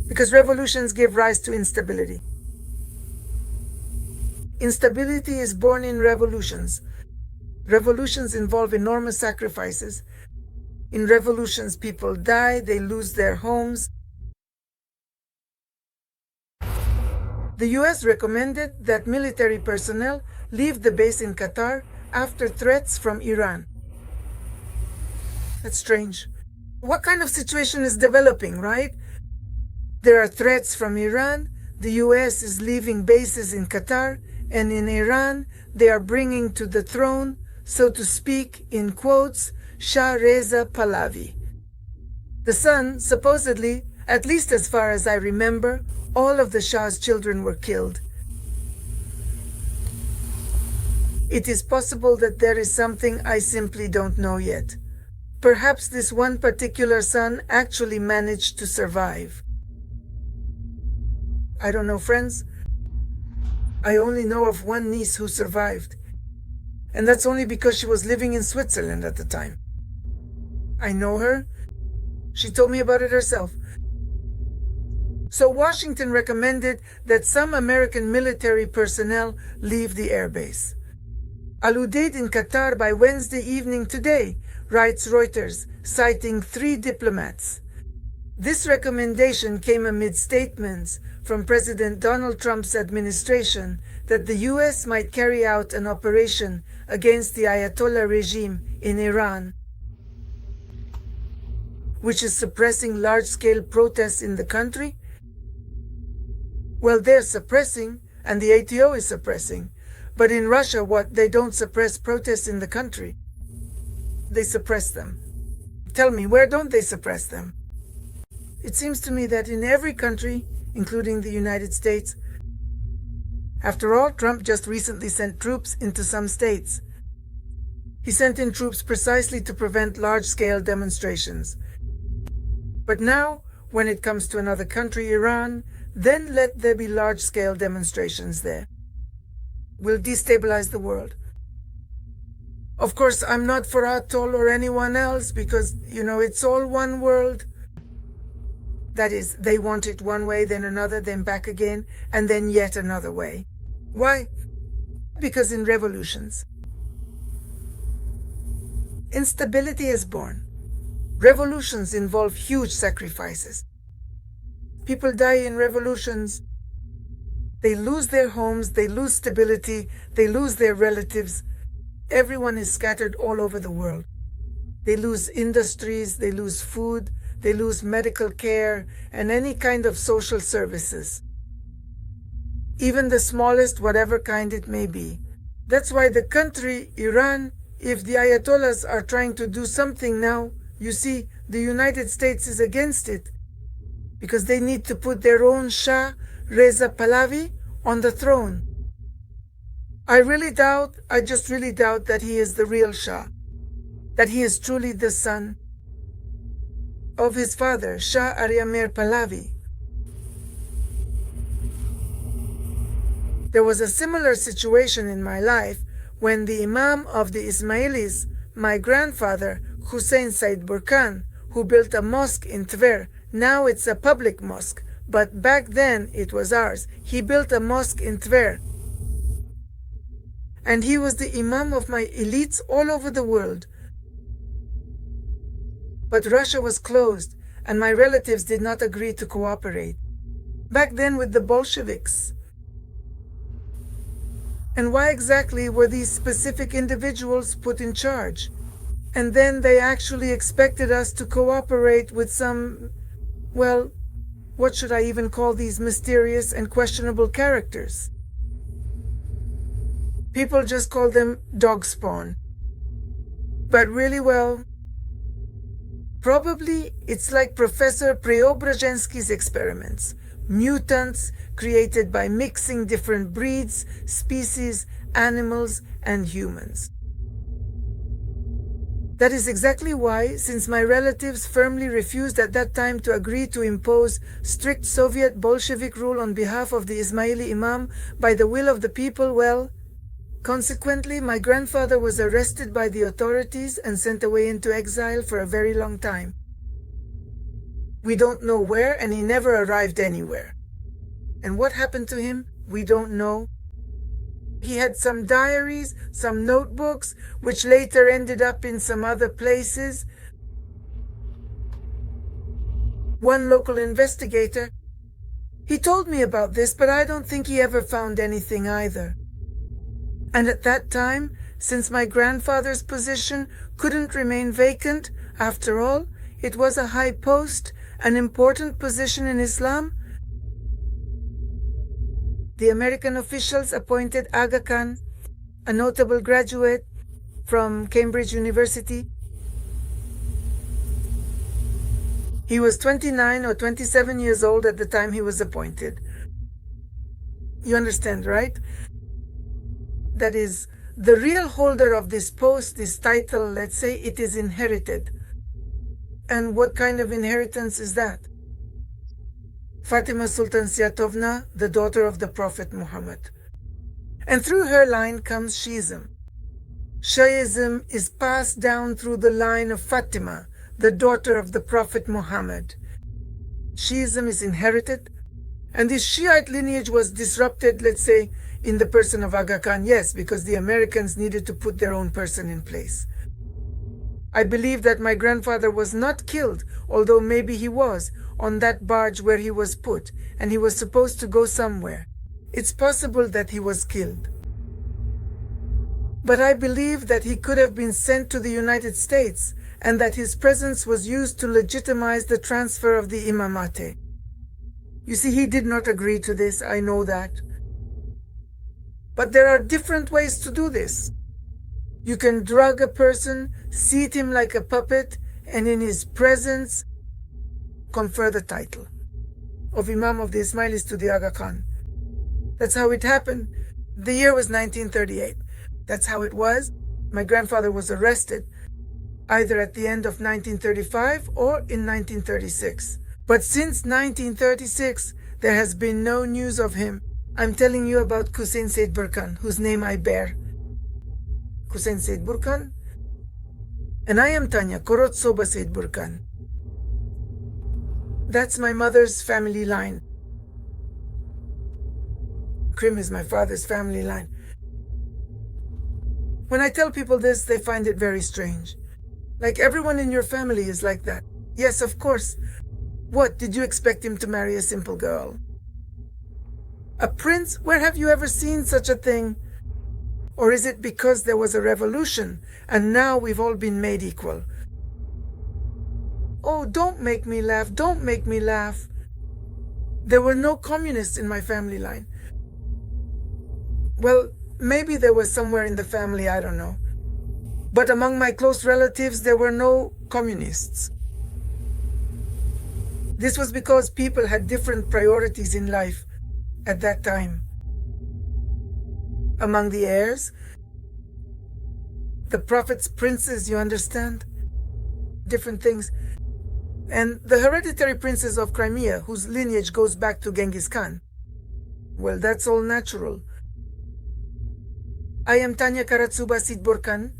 Because revolutions give rise to instability. Instability is born in revolutions. Revolutions involve enormous sacrifices. In revolutions, people die, they lose their homes. The US recommended that military personnel leave the base in Qatar after threats from Iran. That's strange. What kind of situation is developing, right? There are threats from Iran, the US is leaving bases in Qatar, and in Iran, they are bringing to the throne, so to speak, in quotes, Shah Reza Pahlavi. The son, supposedly, at least as far as I remember, all of the Shah's children were killed. It is possible that there is something I simply don't know yet. Perhaps this one particular son actually managed to survive. I don't know, friends. I only know of one niece who survived. And that's only because she was living in Switzerland at the time. I know her. She told me about it herself. So Washington recommended that some American military personnel leave the airbase. Al-Udeid in Qatar by Wednesday evening today, writes Reuters, citing 3 diplomats. This recommendation came amid statements from President Donald Trump's administration that the US might carry out an operation against the Ayatollah regime in Iran, which is suppressing large-scale protests in the country. Well, they're suppressing, and the ATO is suppressing. But in Russia, what? They don't suppress protests in the country. They suppress them. Tell me, where don't they suppress them? It seems to me that in every country, including the United States, after all, Trump just recently sent troops into some states. He sent in troops precisely to prevent large-scale demonstrations. But now, when it comes to another country, Iran, then let there be large-scale demonstrations there. We'll destabilize the world. Of course, I'm not for Atoll or anyone else because, it's all one world. That is, they want it one way, then another, then back again, and then yet another way. Why? Because in revolutions, instability is born. Revolutions involve huge sacrifices. People die in revolutions. They lose their homes, they lose stability, they lose their relatives. Everyone is scattered all over the world. They lose industries, they lose food, they lose medical care, and any kind of social services. Even the smallest, whatever kind it may be. That's why the country, Iran, if the Ayatollahs are trying to do something now, you see, the United States is against it. Because they need to put their own Shah, Reza Pahlavi, on the throne. I just really doubt that he is the real Shah. That he is truly the son of his father, Shah Aryamir Pahlavi. There was a similar situation in my life when the Imam of the Ismailis, my grandfather, Hussein Said Burkan, who built a mosque in Tver. Now it's a public mosque, but back then it was ours. He built a mosque in Tver. And he was the Imam of my elites all over the world. But Russia was closed, and my relatives did not agree to cooperate. Back then with the Bolsheviks. And why exactly were these specific individuals put in charge? And then they actually expected us to cooperate with some, well, what should I even call these mysterious and questionable characters? People just call them dog spawn. But really, well, probably it's like Professor Preobrazhensky's experiments. Mutants created by mixing different breeds, species, animals, and humans. That is exactly why, since my relatives firmly refused at that time to agree to impose strict Soviet Bolshevik rule on behalf of the Ismaili Imam by the will of the people, well, consequently, my grandfather was arrested by the authorities and sent away into exile for a very long time. We don't know where, and he never arrived anywhere. And what happened to him, we don't know. He had some diaries, some notebooks, which later ended up in some other places. One local investigator, he told me about this, but I don't think he ever found anything either. And at that time, since my grandfather's position couldn't remain vacant, after all, it was a high post, an important position in Islam, the American officials appointed Aga Khan, a notable graduate from Cambridge University. He was 29 or 27 years old at the time he was appointed. You understand, right? That is, the real holder of this post, this title, let's say, it is inherited. And what kind of inheritance is that? Fatima Sultan Siatovna, the daughter of the Prophet Muhammad. And through her line comes Shiism. Shiism is passed down through the line of Fatima, the daughter of the Prophet Muhammad. Shiism is inherited, and this Shiite lineage was disrupted, let's say, in the person of Aga Khan, yes, because the Americans needed to put their own person in place. I believe that my grandfather was not killed, although maybe he was, on that barge where he was put, and he was supposed to go somewhere. It's possible that he was killed. But I believe that he could have been sent to the United States, and that his presence was used to legitimize the transfer of the imamate. You see, he did not agree to this, I know that. But there are different ways to do this. You can drug a person, seat him like a puppet, and in his presence confer the title of Imam of the Ismailis to the Aga Khan. That's how it happened. The year was 1938. That's how it was. My grandfather was arrested either at the end of 1935 or in 1936. But since 1936, there has been no news of him. I'm telling you about Hussein Said Burkan, whose name I bear. Hussein Said Burkan. And I am Tanya Korot Soba Said Burkan. That's my mother's family line. Krim is my father's family line. When I tell people this, they find it very strange. Like everyone in your family is like that. Yes, of course. What, did you expect him to marry a simple girl? A prince? Where have you ever seen such a thing? Or is it because there was a revolution and now we've all been made equal? Oh, don't make me laugh. Don't make me laugh. There were no communists in my family line. Well, maybe there was somewhere in the family, I don't know. But among my close relatives, there were no communists. This was because people had different priorities in life at that time. Among the heirs, the Prophet's princes, you understand? Different things. And the hereditary princes of Crimea, whose lineage goes back to Genghis Khan. Well, that's all natural. I am Tanya Karatsuba Sidborkan,